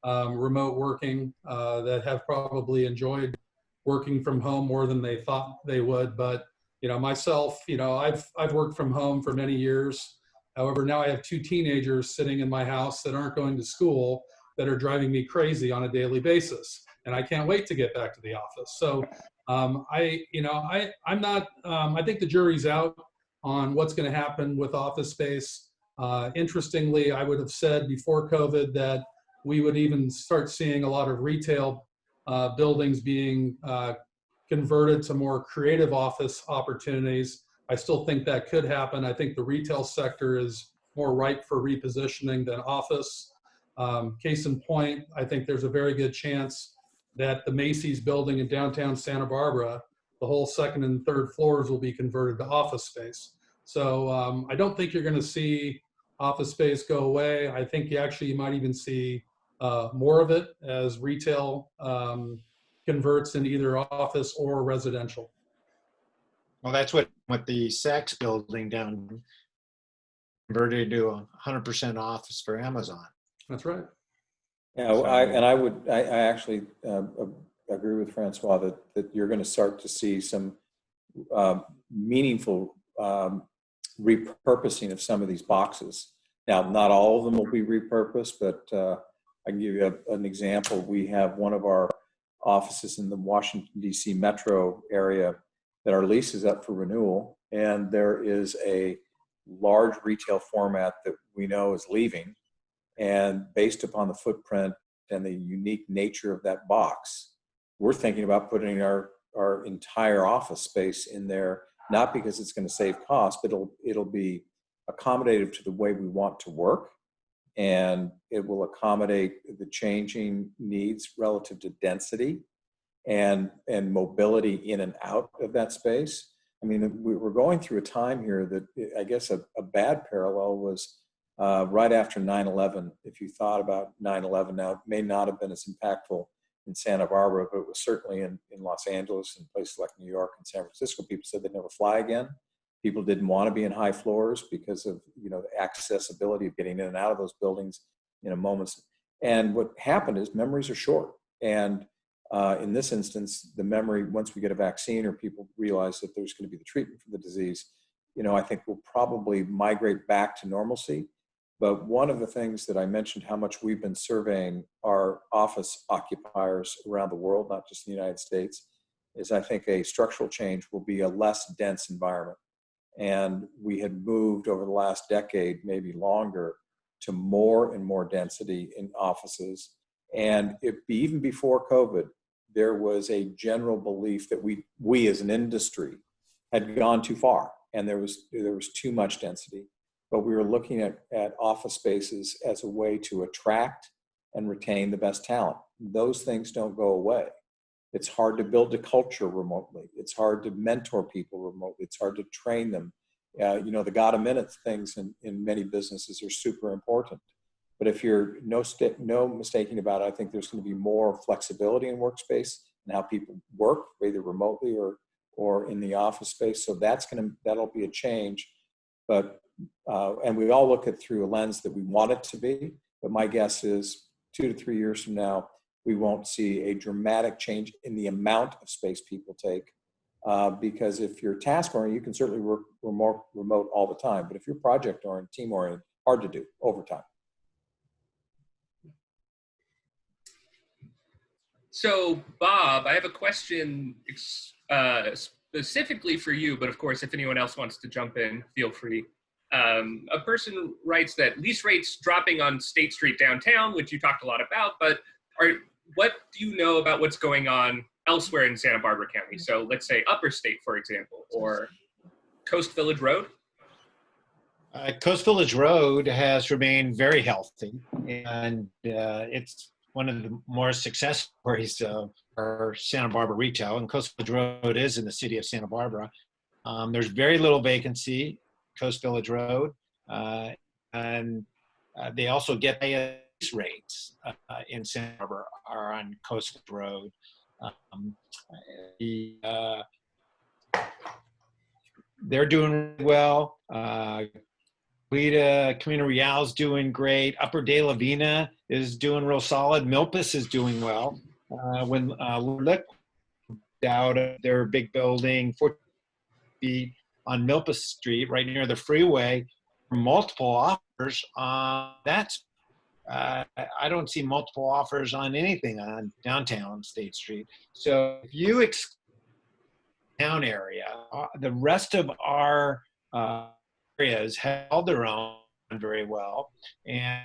remote working that have probably enjoyed working from home more than they thought they would. But myself, I've worked from home for many years. However, now I have 2 teenagers sitting in my house that aren't going to school that are driving me crazy on a daily basis, and I can't wait to get back to the office. So I think the jury's out on what's going to happen with office space. Interestingly, I would have said before COVID that we would even start seeing a lot of retail buildings being converted to more creative office opportunities. I still think that could happen. I think the retail sector is more ripe for repositioning than office. Case in point, I think there's a very good chance that the Macy's building in downtown Santa Barbara, the whole 2nd and 3rd floors will be converted to office space. So I don't think you're going to see office space go away. I think you might even see more of it as retail converts in either office or residential. Well, that's what the Saks building down converted to 100% office for Amazon. That's right. Yeah, I actually agree with Francois that you're going to start to see some meaningful repurposing of some of these boxes. Now, not all of them will be repurposed, but I can give you an example. We have one of our offices in the Washington, D.C. metro area that our lease is up for renewal, and there is a large retail format that we know is leaving. And based upon the footprint and the unique nature of that box, we're thinking about putting our entire office space in there, not because it's going to save costs, but it'll be accommodative to the way we want to work, and it will accommodate the changing needs relative to density and mobility in and out of that space. I mean, we're going through a time here that I guess a bad parallel was right after 9/11. If you thought about 9/11 now, it may not have been as impactful in Santa Barbara, but it was certainly in Los Angeles and places like New York and San Francisco. People said they'd never fly again. People didn't want to be in high floors because of the accessibility of getting in and out of those buildings in a moment. And what happened is memories are short. And in this instance, the memory, once we get a vaccine or people realize that there's going to be the treatment for the disease, I think we'll probably migrate back to normalcy. But one of the things that I mentioned, how much we've been surveying our office occupiers around the world, not just in the United States, is I think a structural change will be a less dense environment. And we had moved over the last decade, maybe longer, to more and more density in offices. And even before COVID, there was a general belief that we as an industry had gone too far, and there was too much density. But we were looking at office spaces as a way to attract and retain the best talent. Those things don't go away. It's hard to build a culture remotely. It's hard to mentor people remotely. It's hard to train them. You know, the got a minute things in many businesses are super important. But if you're no mistaking about it, I think there's going to be more flexibility in workspace and how people work, either remotely or in the office space. So that'll be a change. But and we all look at through a lens that we want it to be. But my guess is 2 to 3 years from now, we won't see a dramatic change in the amount of space people take. Because if you're task-oriented, you can certainly work remote all the time. But if you're project-oriented, team-oriented, hard to do over time. So, Bob, I have a question specifically for you, but of course, if anyone else wants to jump in, feel free. A person writes that lease rates dropping on State Street downtown, which you talked a lot about, but what do you know about what's going on elsewhere in Santa Barbara County? So let's say Upper State, for example, or Coast Village Road. Coast Village Road has remained very healthy, and it's one of the more success stories of our Santa Barbara retail. And Coast Village Road is in the city of Santa Barbara. There's very little vacancy, Coast Village Road, and they also get lease rates in Santa Barbara are on Coast Village Road. They're doing really well. Camino Real's doing great. Upper De La Vina is doing real solid. Milpas is doing well. When Lick out of their big building, 14 feet on Milpas Street, right near the freeway, multiple offers on that. I don't see multiple offers on anything on downtown State Street. So if you exclude the town area, the rest of our areas held their own very well. And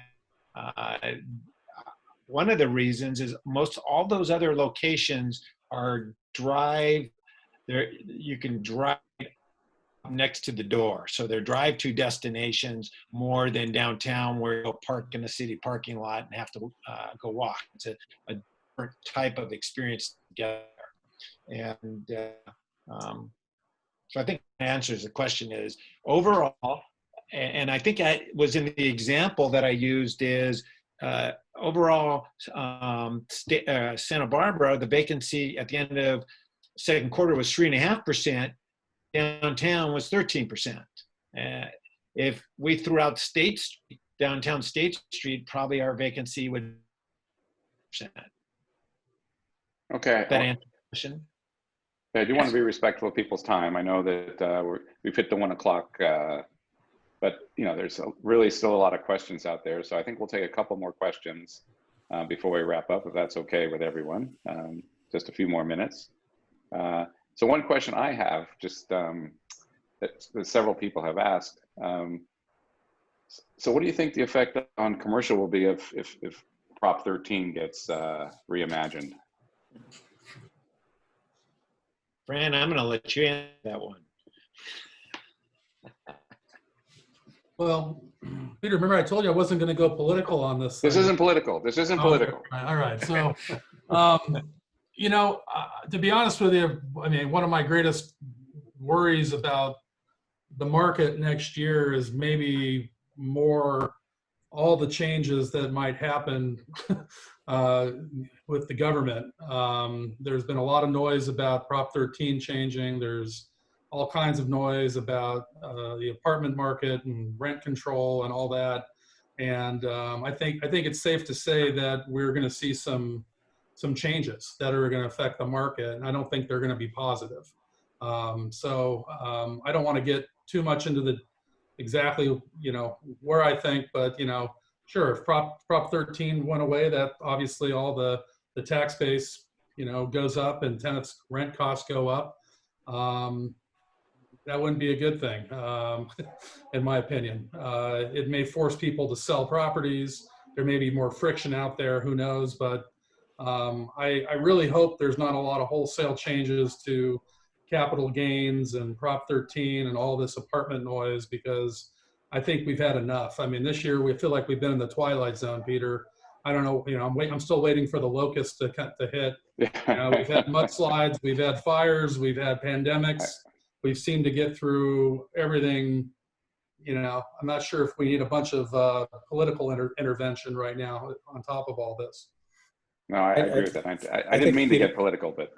one of the reasons is all those other locations are you can drive next to the door. So they're drive-to destinations more than downtown where you'll park in a city parking lot and have to go walk. It's a different type of experience together. And so I think the answer to the question is overall, and I think I was in the example that I used is overall Santa Barbara, the vacancy at the end of second quarter was 3.5%. Downtown was 13%. If we threw out downtown State Street, probably our vacancy would be 10%. Okay. That answer the question? I do want to be respectful of people's time. I know that we've hit the 1 o'clock, but you know, there's really still a lot of questions out there. So I think we'll take a couple more questions before we wrap up, if that's okay with everyone. Just a few more minutes. So one question I have, just that several people have asked. So what do you think the effect on commercial will be if Prop 13 gets reimagined? Fran, I'm going to let you answer that one. Well, Peter, remember I told you I wasn't going to go political on this. This isn't political. This isn't political. All right. So, you know, to be honest with you, I mean, one of my greatest worries about the market next year is maybe more all the changes that might happen with the government. There's been a lot of noise about Prop 13 changing. There's all kinds of noise about the apartment market and rent control and all that. And I think it's safe to say that we're going to see some changes that are going to affect the market. And I don't think they're going to be positive. So I don't want to get too much into the exactly, you know, where I think, but, you know, sure, if Prop 13 went away, that obviously all the tax base, you know, goes up and tenants' rent costs go up. That wouldn't be a good thing, in my opinion. It may force people to sell properties. There may be more friction out there, who knows, but I really hope there's not a lot of wholesale changes to capital gains and Prop 13 and all this apartment noise, because I think we've had enough. I mean, this year we feel like we've been in the twilight zone, Peter. I don't know, I'm still waiting for the locust to hit. We've had mudslides, we've had fires, we've had pandemics. We've seemed to get through everything. I'm not sure if we need a bunch of intervention right now on top of all this. No, I agree with that. I didn't mean to get political, but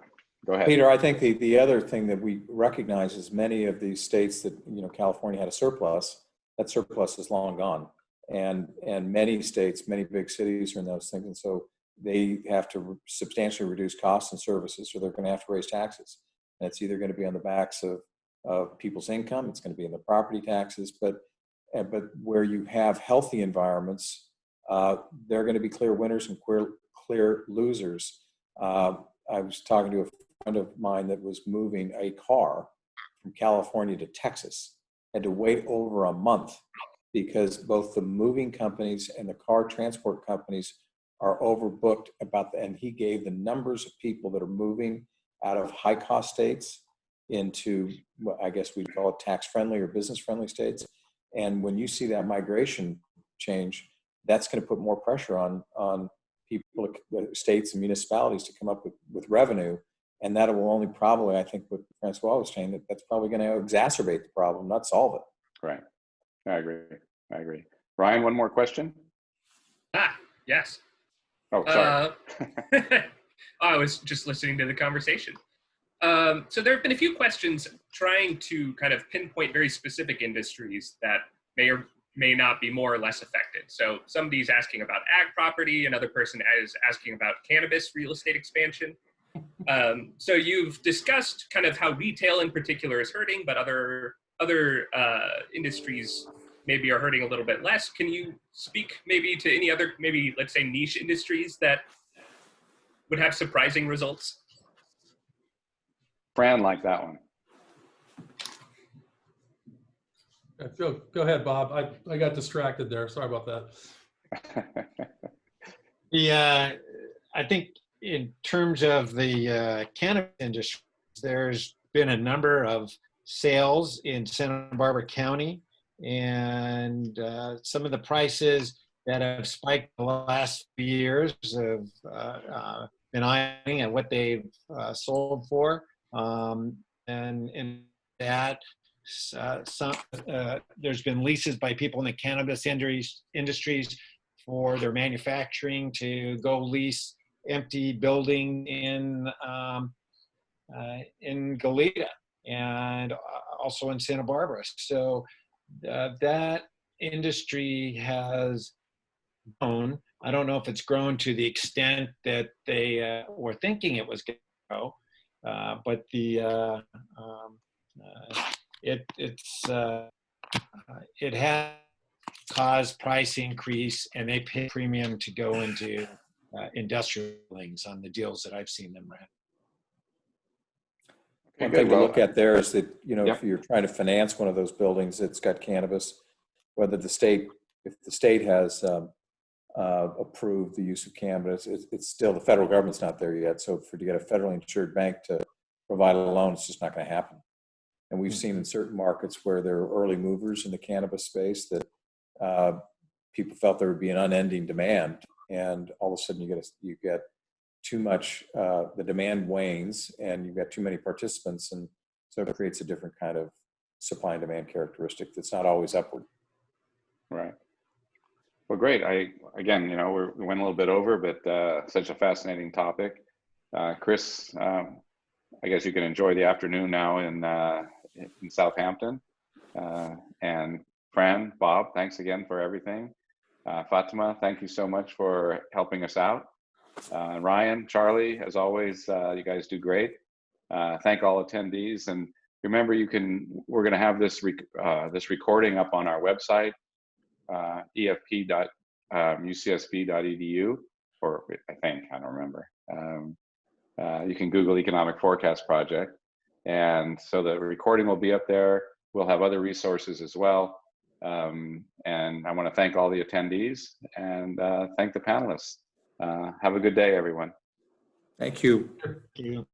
go ahead. Peter, I think the other thing that we recognize is many of these states that, California had a surplus, that surplus is long gone. And many states, many big cities are in those things. And so they have to substantially reduce costs and services, or they're going to have to raise taxes. And it's either going to be on the backs of people's income, it's going to be in the property taxes, but where you have healthy environments, there are going to be clear winners and clear losers. I was talking to a friend of mine that was moving a car from California to Texas, had to wait over a month because both the moving companies and the car transport companies are overbooked and he gave the numbers of people that are moving out of high cost states into what I guess we'd call it tax friendly or business friendly states. And when you see that migration change, that's going to put more pressure on people, states and municipalities to come up with revenue. And that will only probably, I think what Francois was saying, that's probably going to exacerbate the problem, not solve it. Right. I agree. Ryan, one more question? Yes. Oh, sorry. I was just listening to the conversation. So there have been a few questions trying to kind of pinpoint very specific industries that may or may not be more or less affected. So somebody's asking about ag property, another person is asking about cannabis real estate expansion. So you've discussed kind of how retail in particular is hurting, but other industries maybe are hurting a little bit less. Can you speak maybe to any other, maybe let's say niche industries that would have surprising results? Fran liked that one. Go ahead, Bob. I got distracted there. Sorry about that. I think in terms of the cannabis industry, there's been a number of sales in Santa Barbara County, and some of the prices that have spiked the last few years have been eyeing at what they've sold for. And in that, there's been leases by people in the cannabis industries for their manufacturing to go lease empty building in Goleta and also in Santa Barbara. So that industry has grown. I don't know if it's grown to the extent that they were thinking it was going to grow, but it has caused price increase, and they pay premium to go into industrial buildings on the deals that I've seen them rent. One thing to look at there is that, Yep. if you're trying to finance one of those buildings that's got cannabis, if the state has approved the use of cannabis, it's still, the federal government's not there yet. So to get a federally insured bank to provide a loan, it's just not going to happen. And we've seen in certain markets where there are early movers in the cannabis space that people felt there would be an unending demand, and all of a sudden you get too much, the demand wanes, and you've got too many participants, and so it creates a different kind of supply and demand characteristic that's not always upward. Right. Well, great. We went a little bit over, but such a fascinating topic. Chris, I guess you can enjoy the afternoon now in Southampton. And Fran, Bob, thanks again for everything. Fatima, thank you so much for helping us out. Ryan, Charlie, as always, you guys do great. Thank all attendees, and remember, we're going to have this recording up on our website, efp.ucsb.edu, or I don't remember. You can Google Economic Forecast Project, and so the recording will be up there. We'll have other resources as well. And I want to thank all the attendees and thank the panelists. Have a good day, everyone. Thank you. Thank you.